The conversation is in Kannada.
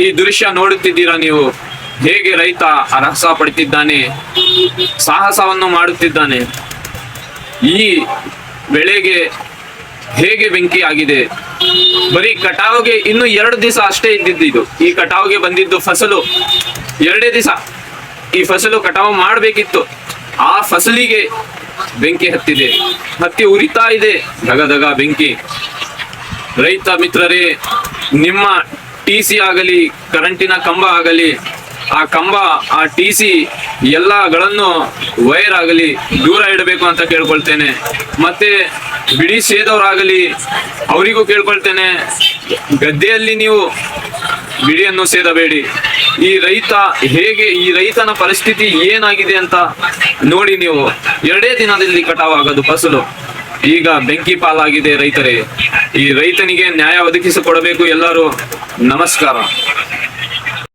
ಈ ದೃಶ್ಯ ನೋಡುತ್ತಿದ್ದೀರಾ ನೀವು, ಹೇಗೆ ರೈತ ರಹಸ ಪಡ್ತಿದ್ದಾನೆ, ಸಾಹಸವನ್ನು ಮಾಡುತ್ತಿದ್ದಾನೆ. ಈ ಬೆಳೆಗೆ ಹೇಗೆ ಬೆಂಕಿ ಆಗಿದೆ. ಬರೀ ಕಟಾವ್ಗೆ ಇನ್ನು 2 ದಿವಸ ಅಷ್ಟೇ ಇದ್ದಿದ್ದು. ಈ ಕಟಾವ್ಗೆ ಬಂದಿದ್ದು ಫಸಲು 2 ದಿವಸ. ಈ ಫಸಲು ಕಟಾವು ಮಾಡಬೇಕಿತ್ತು. ಆ ಫಸಲಿಗೆ ಬೆಂಕಿ ಹತ್ತಿ ಉರಿತಾ ಇದೆ, ದಗ ಬೆಂಕಿ. ರೈತ ಮಿತ್ರರೇ, ನಿಮ್ಮ TC ಆಗಲಿ, ಕರೆಂಟಿನ ಕಂಬ ಆಗಲಿ, ಆ ಕಂಬ, ಆ TC ಎಲ್ಲಗಳನ್ನು ವೈರ್ ಆಗಲಿ ದೂರ ಇಡಬೇಕು ಅಂತ ಕೇಳ್ಕೊಳ್ತೇನೆ. ಮತ್ತೆ ಬಿಡಿ ಸೇದವರಾಗಲಿ ಅವರಿಗೂ ಕೇಳ್ಕೊಳ್ತೇನೆ, ಗದ್ದೆಯಲ್ಲಿ ನೀವು ಬಿಡಿಯನ್ನು ಸೇದಬೇಡಿ. ಈ ರೈತನ ಪರಿಸ್ಥಿತಿ ಏನಾಗಿದೆ ಅಂತ ನೋಡಿ ನೀವು. 2 ದಿನದಲ್ಲಿ ಕಟಾವಾಗೋದು ಫಸಲು, ಈಗ ಬೆಂಕಿ ಪಾಲಾಗಿದೆ ರೈತರೇ. ಈ ರೈತನಿಗೆ ನ್ಯಾಯ ಒದಗಿಸಿಕೊಡಬೇಕು ಎಲ್ಲರೂ. ನಮಸ್ಕಾರ.